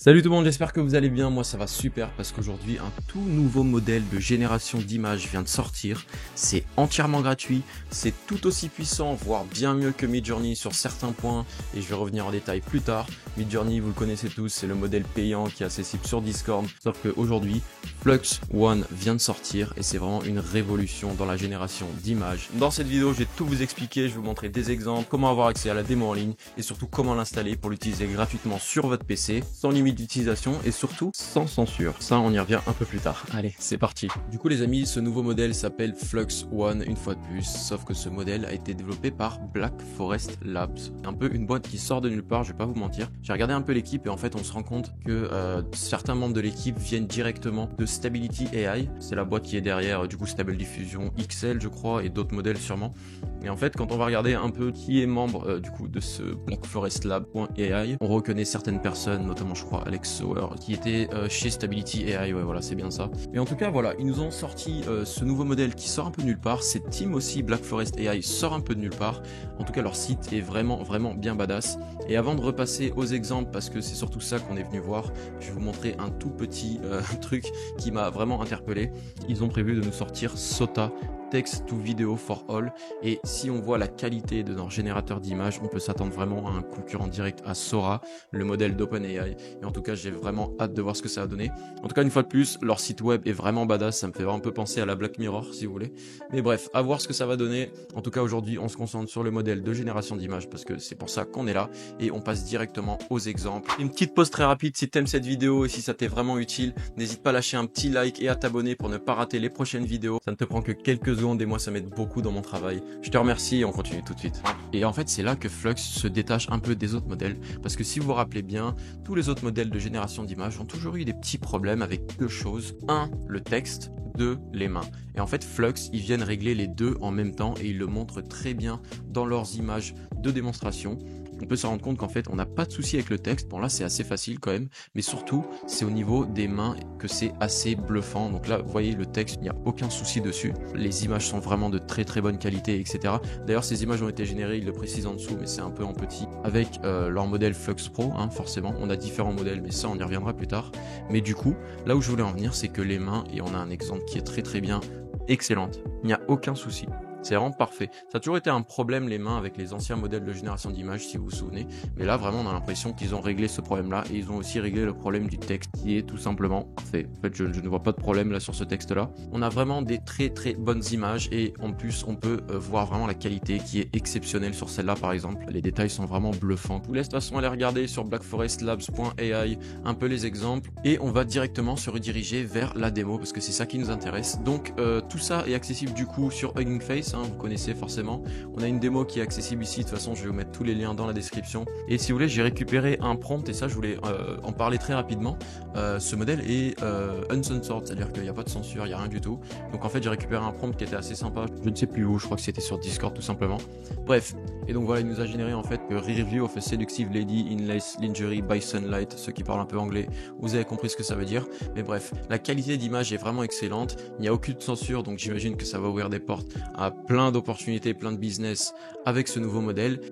Salut tout le monde, j'espère que vous allez bien, moi ça va super parce qu'aujourd'hui un tout nouveau modèle de génération d'images vient de sortir. C'est entièrement gratuit, c'est tout aussi puissant, voire bien mieux que Midjourney sur certains points et je vais revenir en détail plus tard. Midjourney, vous le connaissez tous, c'est le modèle payant qui est accessible sur Discord, sauf qu'aujourd'hui Flux One vient de sortir et c'est vraiment une révolution dans la génération d'images. Dans cette vidéo, je vais tout vous expliquer, je vais vous montrer des exemples, comment avoir accès à la démo en ligne et surtout comment l'installer pour l'utiliser gratuitement sur votre PC, sans limite d'utilisation et surtout sans censure. Ça, on y revient un peu plus tard. Allez, c'est parti. Du coup, les amis, ce nouveau modèle s'appelle Flux One une fois de plus, sauf que ce modèle a été développé par Black Forest Labs. Un peu une boîte qui sort de nulle part, je vais pas vous mentir. J'ai regardé un peu l'équipe et en fait, on se rend compte que certains membres de l'équipe viennent directement de Stability AI. C'est la boîte qui est derrière, du coup, Stable Diffusion XL, je crois, et d'autres modèles sûrement. Et en fait, quand on va regarder un peu qui est membre du coup de ce Black Forest Lab.ai, on reconnaît certaines personnes, notamment je crois Alex Sauer, qui était chez Stability AI, ouais voilà c'est bien ça. Et en tout cas voilà, ils nous ont sorti ce nouveau modèle qui sort un peu de nulle part, cette team aussi Black Forest AI sort un peu de nulle part, en tout cas leur site est vraiment bien badass. Et avant de repasser aux exemples, parce que c'est surtout ça qu'on est venu voir, je vais vous montrer un tout petit truc qui m'a vraiment interpellé. Ils ont prévu de nous sortir SOTA, Text to Video for All, et si on voit la qualité de leur générateur d'images, on peut s'attendre vraiment à un concurrent direct à Sora, le modèle d'OpenAI, et en tout cas j'ai vraiment hâte de voir ce que ça va donner. En tout cas une fois de plus, leur site web est vraiment badass, ça me fait un peu penser à la Black Mirror si vous voulez, mais bref, à voir ce que ça va donner. En tout cas aujourd'hui on se concentre sur le modèle de génération d'images parce que c'est pour ça qu'on est là, et on passe directement aux exemples. Une petite pause très rapide, si t'aimes cette vidéo et si ça t'est vraiment utile, n'hésite pas à lâcher un petit like et à t'abonner pour ne pas rater les prochaines vidéos, ça ne te prend que quelques secondes et moi ça m'aide beaucoup dans mon travail. Je te remercie et on continue tout de suite. Et en fait c'est là que Flux se détache un peu des autres modèles, parce que si vous vous rappelez bien, tous les autres modèles de génération d'images ont toujours eu des petits problèmes avec deux choses. Un, le texte. 2, les mains. Et en fait Flux, ils viennent régler les deux en même temps et ils le montrent très bien dans leurs images de démonstration. On peut se rendre compte qu'en fait on n'a pas de souci avec le texte, bon là c'est assez facile quand même, mais surtout c'est au niveau des mains que c'est assez bluffant. Donc là vous voyez le texte, il n'y a aucun souci dessus, les images sont vraiment de très bonne qualité, etc. D'ailleurs ces images ont été générées, ils le précisent en dessous, mais c'est un peu en petit, avec leur modèle Flux Pro, hein, forcément, on a différents modèles, mais ça on y reviendra plus tard. Mais du coup, là où je voulais en venir, c'est que les mains, et on a un exemple qui est très bien, excellente, il n'y a aucun souci. C'est vraiment parfait. Ça a toujours été un problème les mains avec les anciens modèles de génération d'images si vous vous souvenez. Mais là vraiment on a l'impression qu'ils ont réglé ce problème là. Et ils ont aussi réglé le problème du texte qui est tout simplement parfait. En fait je ne vois pas de problème là sur ce texte là. On a vraiment des très bonnes images. Et en plus on peut voir vraiment la qualité qui est exceptionnelle sur celle-là par exemple. Les détails sont vraiment bluffants. Je vous laisse de toute façon aller regarder sur blackforestlabs.ai un peu les exemples. Et on va directement se rediriger vers la démo parce que c'est ça qui nous intéresse. Donc tout ça est accessible du coup sur Hugging Face. Vous connaissez forcément, on a une démo qui est accessible ici, de toute façon je vais vous mettre tous les liens dans la description. Et si vous voulez, j'ai récupéré un prompt et ça je voulais en parler très rapidement. Ce modèle est uncensored, c'est à dire qu'il n'y a pas de censure, il n'y a rien du tout. Donc en fait j'ai récupéré un prompt qui était assez sympa, je ne sais plus où, je crois que c'était sur Discord tout simplement. Bref, et donc voilà, il nous a généré en fait Review of a Seductive Lady in Lace Lingerie by Sunlight. Ceux qui parlent un peu anglais, vous avez compris ce que ça veut dire. Mais bref, la qualité d'image est vraiment excellente, il n'y a aucune censure, donc j'imagine que ça va ouvrir des portes à plein d'opportunités, plein de business avec ce nouveau modèle.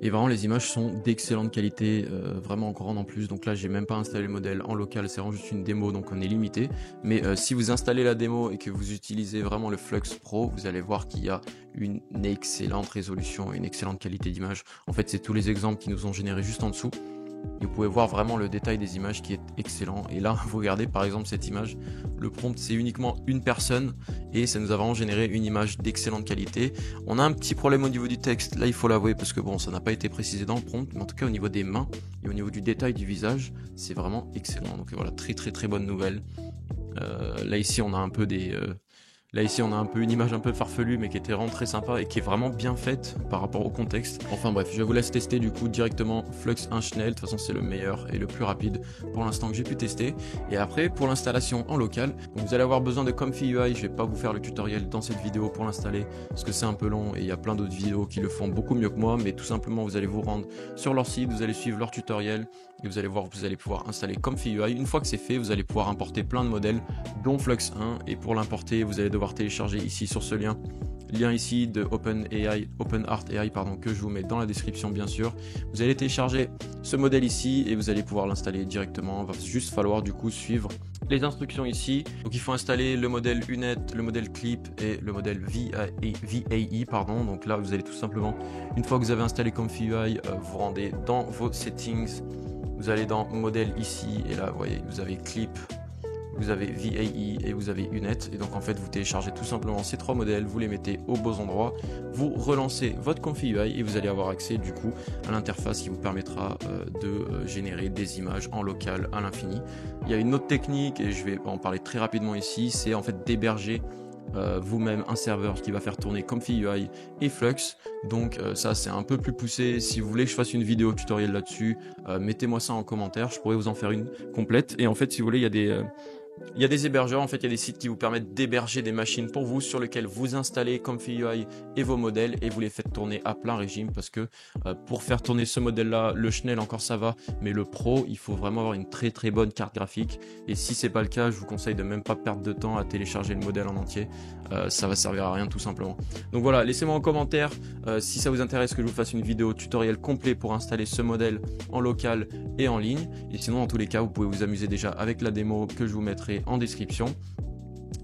Et vraiment les images sont d'excellente qualité, vraiment grande en plus. Donc là j'ai même pas installé le modèle en local, c'est vraiment juste une démo, donc on est limité. Mais si vous installez la démo et que vous utilisez vraiment le Flux Pro, vous allez voir qu'il y a une excellente résolution, une excellente qualité d'image. En fait c'est tous les exemples qui nous ont générés juste en dessous. Et vous pouvez voir vraiment le détail des images qui est excellent. Et là, vous regardez par exemple cette image, le prompt c'est uniquement une personne et ça nous a vraiment généré une image d'excellente qualité. On a un petit problème au niveau du texte, là il faut l'avouer parce que bon, ça n'a pas été précisé dans le prompt, mais en tout cas au niveau des mains et au niveau du détail du visage, c'est vraiment excellent. Donc voilà, très bonne nouvelle. Là ici on a un peu des... Là ici on a un peu une image un peu farfelue mais qui était vraiment très sympa et qui est vraiment bien faite par rapport au contexte. Enfin bref, je vous laisse tester du coup directement Flux 1 Schnell, de toute façon c'est le meilleur et le plus rapide pour l'instant que j'ai pu tester. Et après pour l'installation en local, donc vous allez avoir besoin de Comfy UI, je vais pas vous faire le tutoriel dans cette vidéo pour l'installer parce que c'est un peu long et il y a plein d'autres vidéos qui le font beaucoup mieux que moi, mais tout simplement vous allez vous rendre sur leur site, vous allez suivre leur tutoriel et vous allez voir, vous allez pouvoir installer Comfy UI. Une fois que c'est fait, vous allez pouvoir importer plein de modèles dont Flux 1 et pour l'importer vous allez devoir télécharger ici sur ce lien lien ici de OpenArt AI pardon, que je vous mets dans la description bien sûr. Vous allez télécharger ce modèle ici et vous allez pouvoir l'installer directement. Il va juste falloir du coup suivre les instructions ici. Donc il faut installer le modèle UNET, le modèle Clip et le modèle VAE pardon. Donc là vous allez tout simplement, une fois que vous avez installé Comfy UI, vous rendez dans vos settings, vous allez dans modèle ici et là vous voyez vous avez Clip, vous avez VAE et vous avez UNET. Et donc en fait vous téléchargez tout simplement ces trois modèles, vous les mettez aux beaux endroits, vous relancez votre Comfy UI et vous allez avoir accès du coup à l'interface qui vous permettra de générer des images en local à l'infini. Il y a une autre technique et je vais en parler très rapidement ici, c'est en fait d'héberger vous-même un serveur qui va faire tourner Comfy UI et Flux. Donc ça c'est un peu plus poussé. Si vous voulez que je fasse une vidéo tutoriel là-dessus, mettez-moi ça en commentaire, je pourrais vous en faire une complète. Et en fait si vous voulez il y a des hébergeurs, en fait il y a des sites qui vous permettent d'héberger des machines pour vous sur lesquelles vous installez Comfy UI et vos modèles et vous les faites tourner à plein régime, parce que pour faire tourner ce modèle là, le Schnell encore ça va, mais le Pro il faut vraiment avoir une très bonne carte graphique, et si c'est pas le cas je vous conseille de même pas perdre de temps à télécharger le modèle en entier, ça va servir à rien tout simplement. Donc voilà, laissez-moi en commentaire si ça vous intéresse que je vous fasse une vidéo tutoriel complet pour installer ce modèle en local et en ligne, et sinon dans tous les cas vous pouvez vous amuser déjà avec la démo que je vous mettrai en description.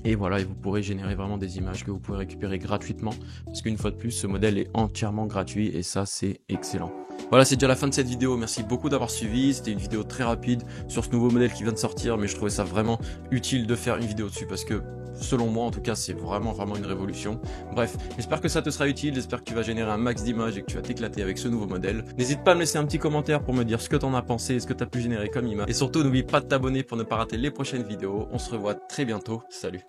Et voilà, et vous pourrez générer vraiment des images que vous pouvez récupérer gratuitement, parce qu'une fois de plus ce modèle est entièrement gratuit et ça c'est excellent. Voilà, c'est déjà la fin de cette vidéo, merci beaucoup d'avoir suivi. C'était une vidéo très rapide sur ce nouveau modèle qui vient de sortir, mais je trouvais ça vraiment utile de faire une vidéo dessus parce que selon moi en tout cas c'est vraiment une révolution. Bref, j'espère que ça te sera utile, j'espère que tu vas générer un max d'images et que tu vas t'éclater avec ce nouveau modèle. N'hésite pas à me laisser un petit commentaire pour me dire ce que t'en as pensé et ce que tu as pu générer comme image. Et surtout n'oublie pas de t'abonner pour ne pas rater les prochaines vidéos. On se revoit très bientôt, salut.